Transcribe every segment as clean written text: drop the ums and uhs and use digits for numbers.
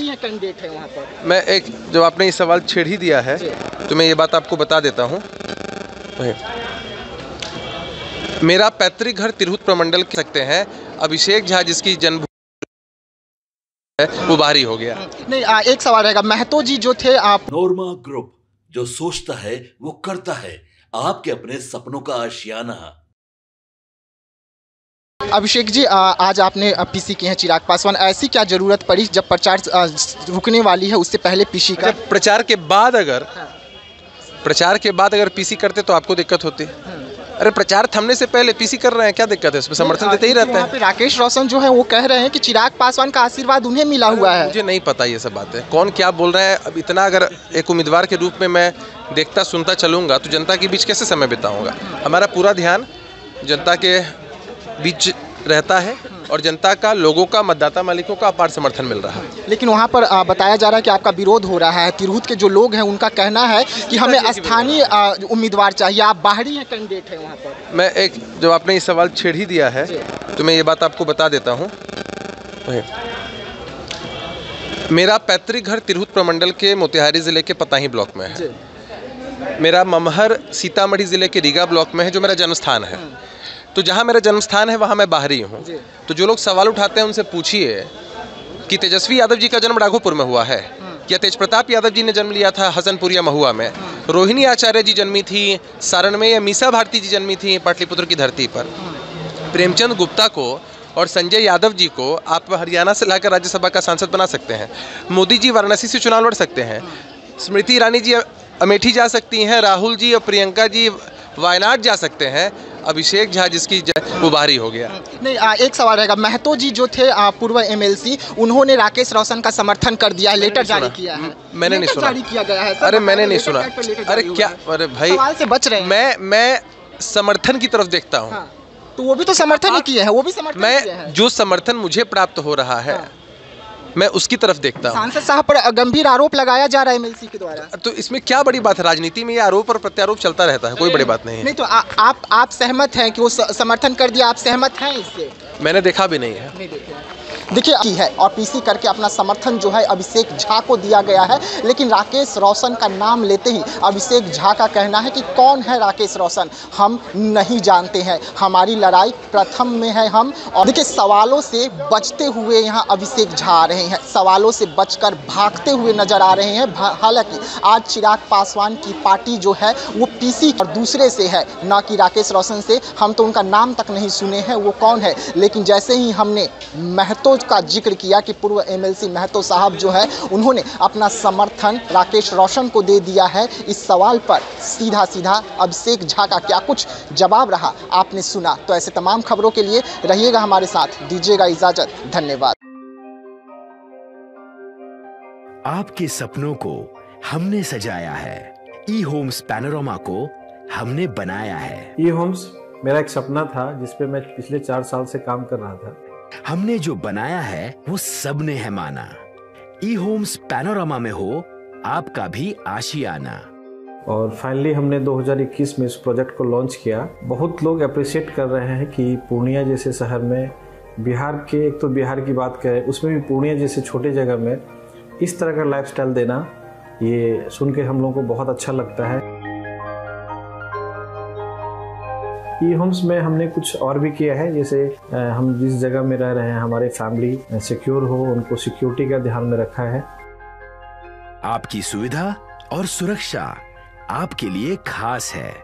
Candidate है वहाँ पर। मैं जब आपने ये सवाल छेड़ ही दिया है तो मैं ये बात आपको बता देता हूँ। मेरा पैतृक घर तिरहुत प्रमंडल कह सकते हैं। अभिषेक झा जिसकी जन्मभूमि है वो बाहरी हो गया। नहीं, एक सवाल रहेगा, महतो जी जो थे आप। पनोरमा ग्रुप, जो सोचता है वो करता है, आपके अपने सपनों का आशियाना। अभिषेक जी, आज आपने पीसी किए हैं चिराग पासवान, ऐसी क्या जरूरत पड़ी जब प्रचार रुकने वाली है उससे पहले पीसी का? प्रचार के बाद अगर पीसी करते तो आपको दिक्कत होती। अरे प्रचार थमने से पहले पीसी कर रहे हैं, क्या दिक्कत है? इसमें समर्थन देते ही रहते हैं। राकेश रोशन जो है वो कह रहे हैं कि चिराग पासवान का आशीर्वाद उन्हें मिला हुआ है। मुझे नहीं पता ये सब बातें, कौन क्या बोल रहे हैं। अब इतना अगर एक उम्मीदवार के रूप में मैं देखता सुनता चलूंगा तो जनता के बीच कैसे समय बिताऊंगा? हमारा पूरा ध्यान जनता के बीच रहता है और जनता का, लोगों का, मतदाता मालिकों का अपार समर्थन मिल रहा है। लेकिन वहाँ पर बताया जा रहा है कि आपका विरोध हो रहा है। तिरहुत के जो लोग हैं उनका कहना है कि हमें स्थानीय उम्मीदवार चाहिए, आप बाहरी हैं कैंडिडेट है वहाँ पर। मैं जब आपने ये सवाल छेड़ ही दिया है तो मैं ये बात आपको बता देता हूँ। मेरा पैतृक घर तिरहुत प्रमंडल के मोतिहारी जिले के पताही ब्लॉक में है। मेरा ममहर सीतामढ़ी जिले के रीगा ब्लॉक में है, जो मेरा जन्म स्थान है। तो जहाँ मेरा जन्म स्थान है वहाँ मैं बाहरी हूँ। तो जो लोग सवाल उठाते हैं उनसे पूछिए कि तेजस्वी यादव जी का जन्म राघोपुर में हुआ है, या तेज प्रताप यादव जी ने जन्म लिया था हसनपुर या महुआ में, रोहिणी आचार्य जी जन्मी थी सारण में, या मीसा भारती जी जन्मी थी पाटलिपुत्र की धरती पर। प्रेमचंद गुप्ता को और संजय यादव जी को आप हरियाणा से लाकर राज्यसभा का सांसद बना सकते हैं। मोदी जी वाराणसी से चुनाव लड़ सकते हैं। स्मृति ईरानी जी अमेठी जा सकती हैं। राहुल जी और प्रियंका जी वायनाड जा सकते हैं। अभिषेक झा जिसकी वो बाहरी हो गया। नहीं, एक सवाल रहेगा, महतो जी जो थे पूर्व एमएलसी, उन्होंने राकेश रोशन का समर्थन कर दिया है, लेटर जारी किया है। मैंने नहीं सुना। जारी किया गया है। अरे मैंने नहीं सुना। अरे क्या, अरे भाई सवाल से बच रहे हैं। मैं समर्थन की तरफ देखता हूँ। तो वो भी तो समर्थन ही किए हैं, वो भी समर्थन किए हैं। जो समर्थन मुझे प्राप्त हो रहा है मैं उसकी तरफ देखता हूँ। सांसद साहब पर गंभीर आरोप लगाया जा रहा है एमएलसी के द्वारा। तो इसमें क्या बड़ी बात है? राजनीति में ये आरोप और प्रत्यारोप चलता रहता है, कोई बड़ी बात नहीं है। नहीं तो आप सहमत हैं कि वो समर्थन कर दिया, आप सहमत हैं इससे? मैंने देखा भी नहीं है। नहीं देखिए की है, और पीसी करके अपना समर्थन जो है अभिषेक झा को दिया गया है। लेकिन राकेश रोशन का नाम लेते ही अभिषेक झा का कहना है कि कौन है राकेश रोशन, हम नहीं जानते हैं, हमारी लड़ाई प्रथम में है हम। और देखिए सवालों से बचते हुए यहाँ अभिषेक झा आ रहे हैं, सवालों से बचकर भागते हुए नजर आ रहे हैं। हालांकि आज चिराग पासवान की पार्टी जो है वो पीसी और दूसरे से है, ना कि राकेश रोशन से। हम तो उनका नाम तक नहीं सुने हैं वो कौन है। लेकिन जैसे ही हमने महतो का जिक्र किया कि पूर्व एमएलसी महतो साहब जो है उन्होंने अपना समर्थन राकेश रोशन को दे दिया है, इस सवाल पर सीधा सीधा अभिषेक झा का क्या कुछ जवाब रहा आपने सुना। तो ऐसे तमाम खबरों के लिए रहिएगा हमारे साथ, दीजिएगा इजाजत, धन्यवाद। आपके सपनों को हमने सजाया है, ई होम्स पैनोरमा को हमने बनाया है। ई होम्स मेरा एक सपना था जिसपे मैं पिछले 4 साल से काम कर रहा था। हमने जो बनाया है वो सबने है माना। ई होम्स पैनोरमा में हो आपका भी आशियाना। और फाइनली हमने 2021 में इस प्रोजेक्ट को लॉन्च किया। बहुत लोग अप्रिशिएट कर रहे हैं कि पूर्णिया जैसे शहर में, बिहार के, एक तो बिहार की बात करें उसमें भी पूर्णिया जैसे छोटे जगह में इस तरह का लाइफस्टाइल देना, ये सुन के हम लोगों को बहुत अच्छा लगता है। ई होम्स में हमने कुछ और भी किया है, जैसे हम जिस जगह में रह रहे हैं हमारे फैमिली सिक्योर हो, उनको सिक्योरिटी का ध्यान में रखा है। आपकी सुविधा और सुरक्षा आपके लिए खास है,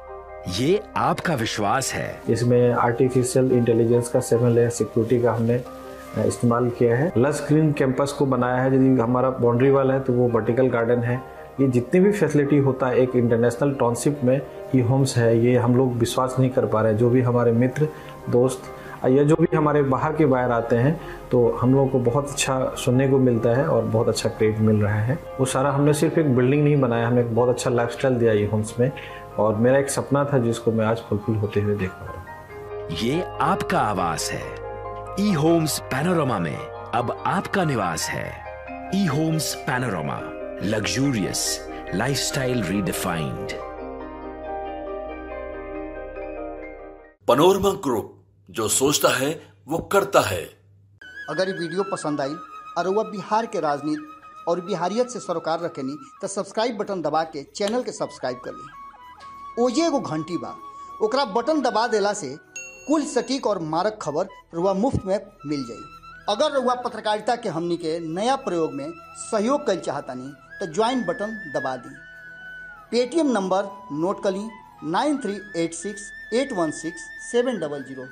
ये आपका विश्वास है। इसमें आर्टिफिशियल इंटेलिजेंस का 7 लेयर सिक्योरिटी का हमने इस्तेमाल किया है। लस ग्रीन कैंपस को बनाया है। यदि हमारा बाउंड्री वाल है तो वो वर्टिकल गार्डन है। ये जितनी भी फैसिलिटी होता है एक इंटरनेशनल टाउनशिप में ई होम्स है, ये हम लोग विश्वास नहीं कर पा रहे हैं। जो भी हमारे मित्र दोस्त या जो भी हमारे बाहर के बाहर आते हैं तो हम लोगों को बहुत अच्छा सुनने को मिलता है और बहुत अच्छा क्रेडिट मिल रहा है। वो सारा हमने सिर्फ एक बिल्डिंग नहीं बनाया, हमें एक बहुत अच्छा लाइफस्टाइल दिया ई होम्स में, और मेरा एक सपना था जिसको मैं आज फुलफिल होते हुए देख पा रहा हूँ। ये आपका आवास है। ई होम्स पैनोरमा में अब आपका निवास है। E homes Panorama, luxurious lifestyle redefined. Panorama group, जो सोचता है वो करता है। अगर ये वीडियो पसंद आई और वह बिहार के राजनीति और बिहारियत से सरोकार रखेनी तो सब्सक्राइब बटन दबा के चैनल के सब्सक्राइब कर ली। ओजे एगो घंटी बा, ओकरा बटन दबा देला से कुल सटीक और मारक खबर रुआ मुफ्त में मिल जाई। अगर रुआ पत्रकारिता के हमनी के नया प्रयोग में सहयोग कर चाहतानी तो ज्वाइन बटन दबा दी। पेटीएम नंबर नोट कर ली 9386816700।